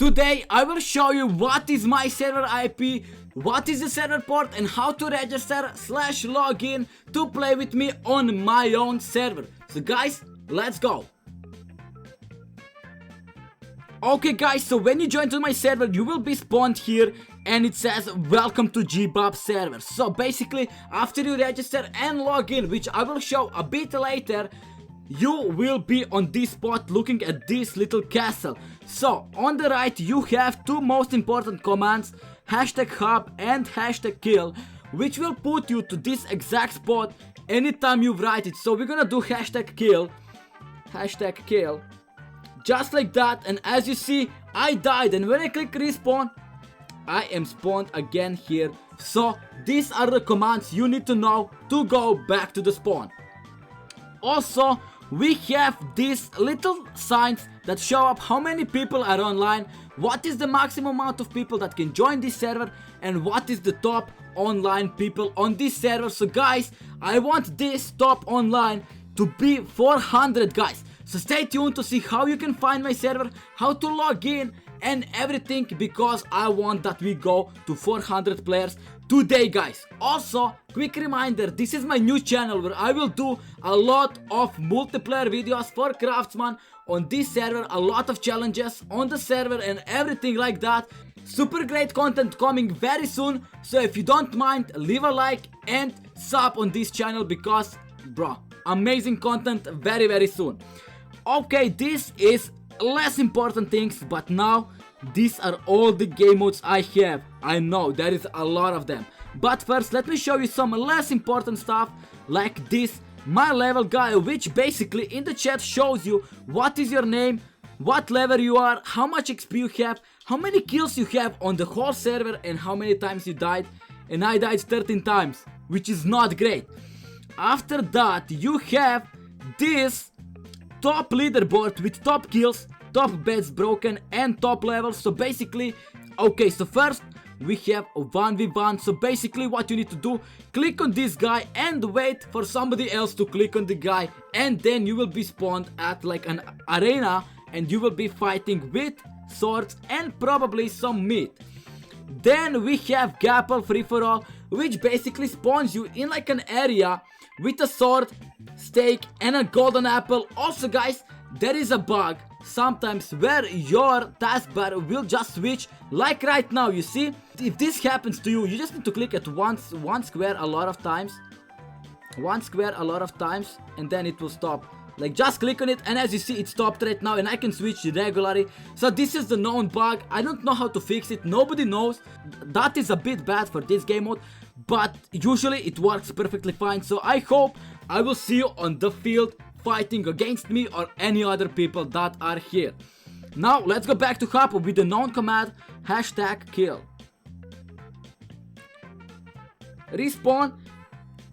Today I will show you what is my server IP, what is the server port, and how to register/login to play with me on my own server. So guys, let's go. Okay guys, so when you join to my server, you will be spawned here and it says welcome to GBob server. So basically, after you register and log in, which I will show a bit later, you will be on this spot looking at this little castle. So on the right you have two most important commands, #hub and #kill, which will put you to this exact spot anytime you write it. So we're gonna do #kill, just like that, and as you see I died, and when I click respawn I am spawned again here. So these are the commands you need to know to go back to the spawn. Also, we have these little signs that show up how many people are online, what is the maximum amount of people that can join this server, and what is the top online people on this server. So guys, I want this top online to be 400 guys. So stay tuned to see how you can find my server, how to log in and everything, because I want that we go to 400 players today guys. Also, quick reminder, this is my new channel where I will do a lot of multiplayer videos for Craftsman on this server, a lot of challenges on the server and everything like that. Super great content coming very soon, so if you don't mind, leave a like and sub on this channel because bro, amazing content very soon. Okay, this is less important things, but now these are all the game modes I have. I know there is a lot of them, but first let me show you some less important stuff like this my level guy, which basically in the chat shows you what is your name, what level you are, how much XP you have, how many kills you have on the whole server, and how many times you died. And I died 13 times, which is not great. After that you have this top leaderboard with top kills, top beds broken, and top levels. So basically, okay, so first we have a 1v1. So basically what you need to do, click on this guy and wait for somebody else to click on the guy, and then you will be spawned at like an arena and you will be fighting with swords and probably some meat. Then we have Gapple free for all, which basically spawns you in like an area with a sword, steak, and a golden apple. Also guys, there is a bug sometimes where your taskbar will just switch, like right now. You see, if this happens to you, you just need to click at one square a lot of times, and then it will stop. Like just click on it, and as you see it stopped right now, and I can switch regularly. So this is the known bug. I don't know how to fix it, nobody knows. That is a bit bad for this game mode, but usually it works perfectly fine. So I hope I will see you on the field fighting against me or any other people that are here. Now let's go back to hub with the known command #kill. Respawn,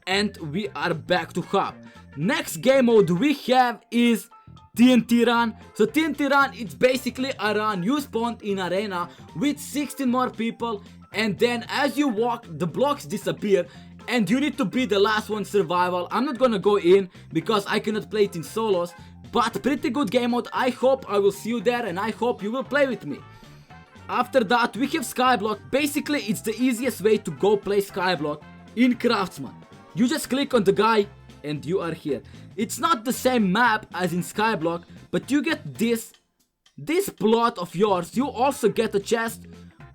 and we are back to hub. Next game mode we have is TNT run. So TNT run, it's basically a run you spawned in arena with 16 more people, and then as you walk the blocks disappear and you need to be the last one survival. I'm not gonna go in because I cannot play it in solos, but pretty good game mode. I hope I will see you there and I hope you will play with me. After that we have Skyblock. Basically it's the easiest way to go play Skyblock in Craftsman. You just click on the guy and you are here. It's not the same map as in Skyblock, but you get this plot of yours. You also get a chest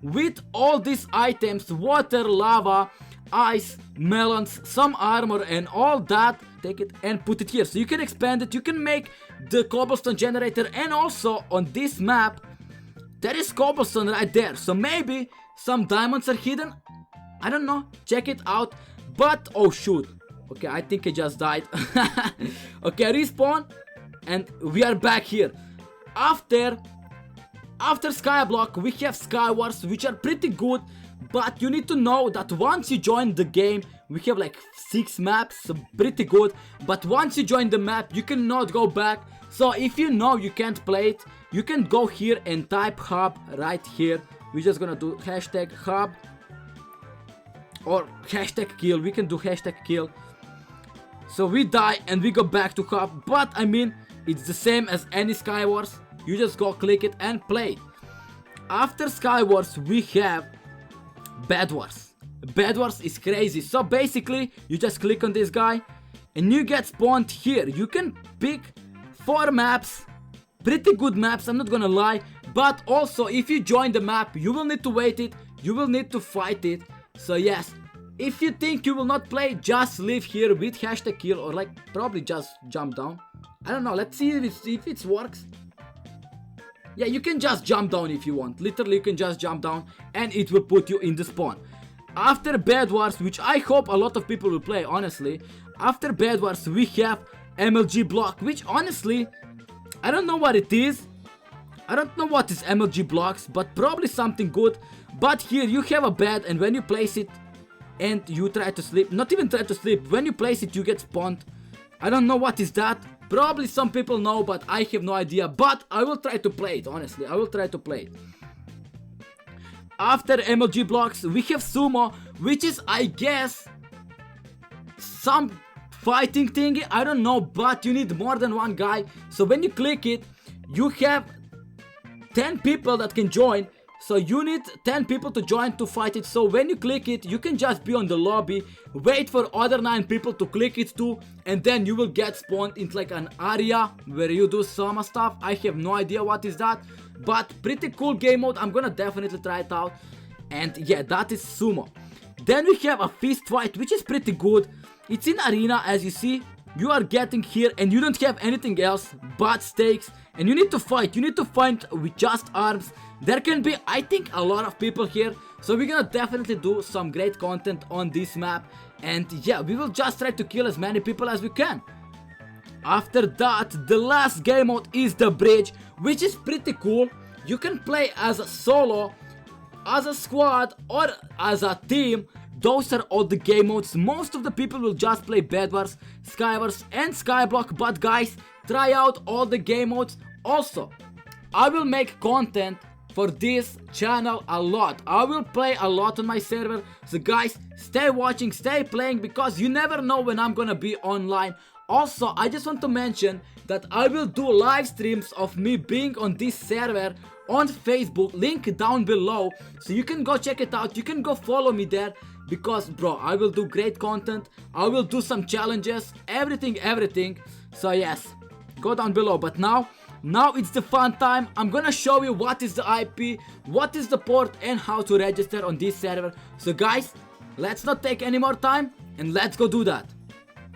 with all these items: water, lava, ice, melons, some armor, and all that. Take it and put it here so you can expand it. You can make the cobblestone generator, and also on this map there is cobblestone right there, so maybe some diamonds are hidden. I don't know, check it out. But oh shoot, okay, I think I just died. Okay, respawn, and we are back here. After Skyblock we have Skywars, which are pretty good, but you need to know that once you join the game, we have like 6 maps, so pretty good, but once you join the map you cannot go back. So if you know you can't play it, you can go here and type hub right here. We're just gonna do #hub or #kill. We can do #kill. So we die and we go back to hub, but I mean it's the same as any Skywars. You just go click it and play. After Skywars we have Bed Wars. Bed Wars is crazy. So basically you just click on this guy and you get spawned here. You can pick 4 maps, pretty good maps, I'm not gonna lie. But also if you join the map you will need to wait it, you will need to fight it. So yes, if you think you will not play, just leave here with hashtag kill, or like probably just jump down. I don't know, let's see if it works. Yeah, you can just jump down if you want. Literally you can just jump down and it will put you in the spawn. After Bed Wars, which I hope a lot of people will play, honestly. After Bed Wars we have MLG Block, which honestly I don't know what it is. I don't know what is MLG Blocks, but probably something good. But here you have a bed, and when you place it and you try to sleep, not even try to sleep, when you place it you get spawned. I don't know what is that. Probably some people know, but I have no idea. But I will try to play it, honestly. I will try to play it. After MLG Blocks we have Sumo, which is I guess some fighting thingy, I don't know, but you need more than one guy. So when you click it you have 10 people that can join. So you need 10 people to join to fight it. So when you click it you can just be on the lobby, wait for other 9 people to click it too, and then you will get spawned into like an area where you do some stuff. I have no idea what is that, but pretty cool game mode. I'm gonna definitely try it out. And yeah, that is Sumo. Then we have a fist fight, which is pretty good. It's in arena, as you see. You are getting here and you don't have anything else but stakes, and you need to fight. You need to fight with just arms. There can be, I think, a lot of people here, so we're gonna definitely do some great content on this map. And yeah, we will just try to kill as many people as we can. After that, the last game mode is the bridge, which is pretty cool. You can play as a solo, as a squad, or as a team. Those are all the game modes. Most of the people will just play Bed Wars, Skywars and Skyblock, but guys, try out all the game modes. Also, I will make content for this channel a lot. I will play a lot on my server. So guys, stay watching, stay playing, because you never know when I'm gonna be online. Also, I just want to mention that I will do live streams of me being on this server on Facebook, link down below, so you can go check it out. You can go follow me there, because bro, I will do great content. I will do some challenges, everything. So yes, go down below. But now it's the fun time. I'm gonna show you what is the IP, what is the port, and how to register on this server. So guys, let's not take any more time and let's go do that.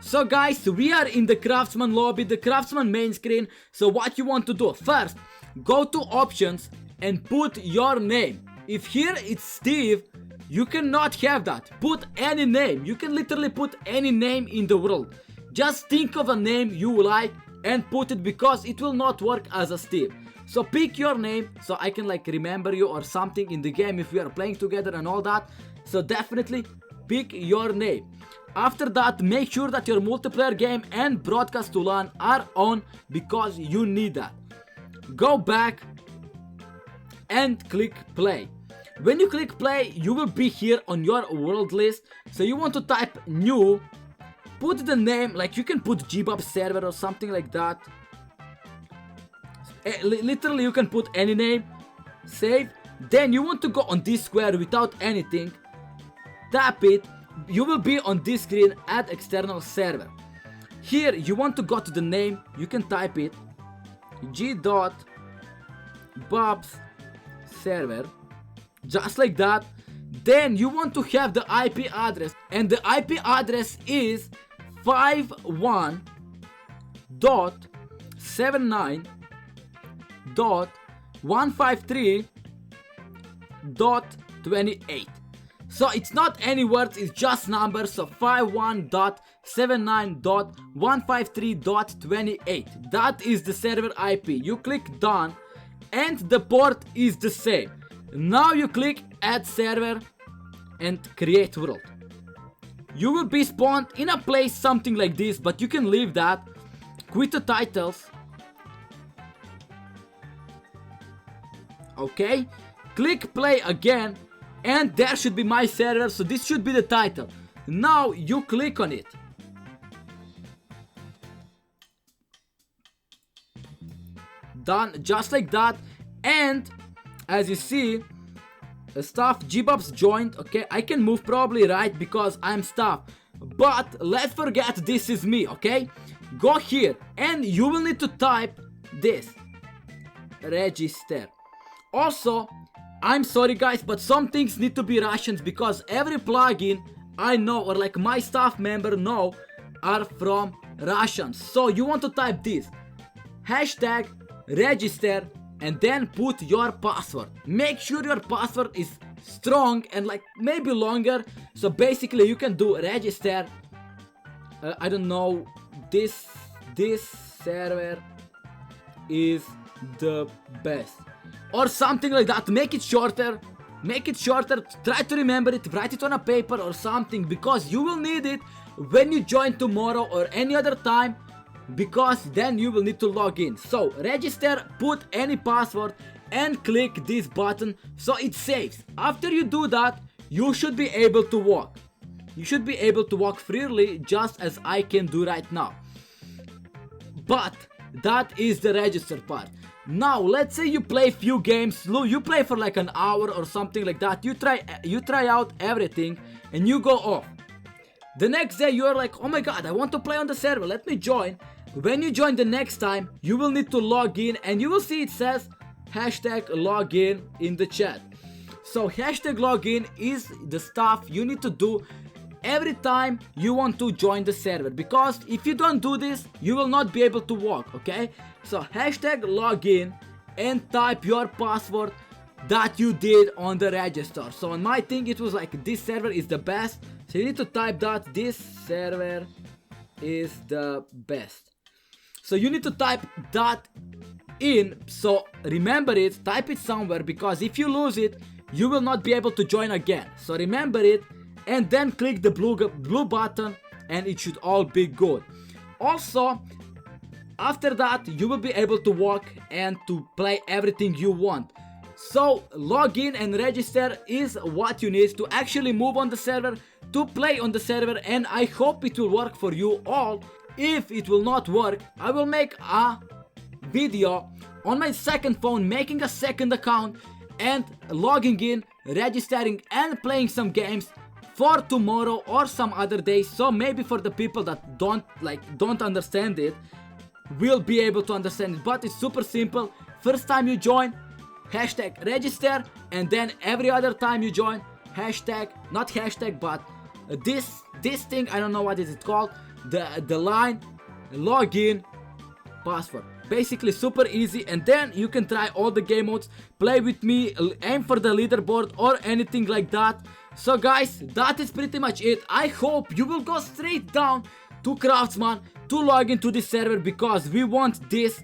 So guys, we are in the Craftsman lobby, the Craftsman main screen. So what you want to do, first go to options and put your name. If here it's Steve, you cannot have that. Put any name. You can literally put any name in the world. Just think of a name you like and put it, because it will not work as a Steve. So pick your name so I can like remember you or something in the game if we are playing together and all that. So definitely pick your name. After that, make sure that your multiplayer game and broadcast to LAN are on, because you need that. Go back and click play. When you click play, you will be here on your world list. So you want to type new, put the name, like you can put GBob server or something like that. Literally you can put any name, save. Then you want to go on this square without anything, tap it. You will be on this screen, add external server. Here you want to go to the name, you can type it g.bobs server, just like that. Then you want to have the IP address, and the IP address is 51.79.153.28. So it's not any words, it's just numbers. So 51.79.153.28. That is the server IP. You click done and the port is the same. Now you click add server and create world. You will be spawned in a place something like this, but you can leave that. Quit the titles. Okay, click play again. And there should be my server, so this should be the title. Now you click on it. Done, just like that. And as you see, staff Gbubs joined. Okay, I can move probably right because I'm staff. But let's forget this is me, okay? Go here and you will need to type this. Register. Also, I'm sorry guys, but some things need to be Russians because every plugin I know, or like my staff member know, are from Russians. So you want to type this. Hashtag register and then put your password. Make sure your password is strong and like maybe longer. So basically you can do register. I don't know, this server is the best or something like that. Make it shorter, try to remember it, write it on a paper or something, because you will need it when you join tomorrow or any other time, because then you will need to log in. So register, put any password and click this button so it saves. After you do that, you should be able to walk. You should be able to walk freely, just as I can do right now. But that is the register part. Now let's say you play few games, you play for like an hour or something like that. You try out everything and you go off. The next day you're like, oh my god, I want to play on the server, let me join. When you join the next time, you will need to log in and you will see it says hashtag login in the chat. So hashtag login is the stuff you need to do every time you want to join the server, because if you don't do this, you will not be able to walk, okay? So hashtag login and type your password that you did on the register. So on my thing it was like, this server is the best. So you need to type that this server is the best. So you need to type that in. So remember it, type it somewhere, because if you lose it, you will not be able to join again. So remember it and then click the blue button and it should all be good. Also, after that you will be able to walk and to play everything you want. So login and register is what you need to actually move on the server, to play on the server, and I hope it will work for you all. If it will not work, I will make a video on my second phone making a second account and logging in, registering and playing some games for tomorrow or some other day. So maybe for the people that don't understand it, will be able to understand it. But it's super simple. First time you join, hashtag register, and then every other time you join, hashtag, not hashtag, but this thing, I don't know what is it called, the line login password. Basically super easy, and then you can try all the game modes, play with me, aim for the leaderboard or anything like that. So guys, that is pretty much it. I hope you will go straight down to Craftsman to log into this server, because we want this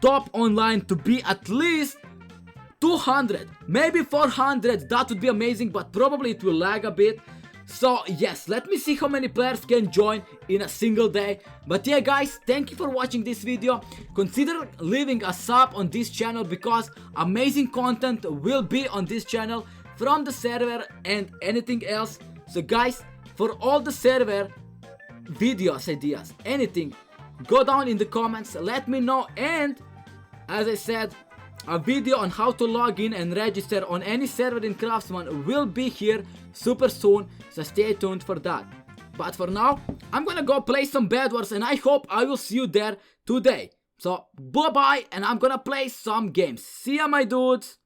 top online to be at least 200, maybe 400. That would be amazing, but probably it will lag a bit. So yes, let me see how many players can join in a single day. But yeah guys, thank you for watching this video. Consider leaving a sub on this channel, because amazing content will be on this channel from the server and anything else. So guys, for all the server videos, ideas, anything, go down in the comments, let me know. And as I said, a video on how to log in and register on any server in Craftsman will be here super soon, so stay tuned for that. But for now, I'm gonna go play some Bed Wars, and I hope I will see you there today. So bye bye, and I'm gonna play some games. See ya my dudes.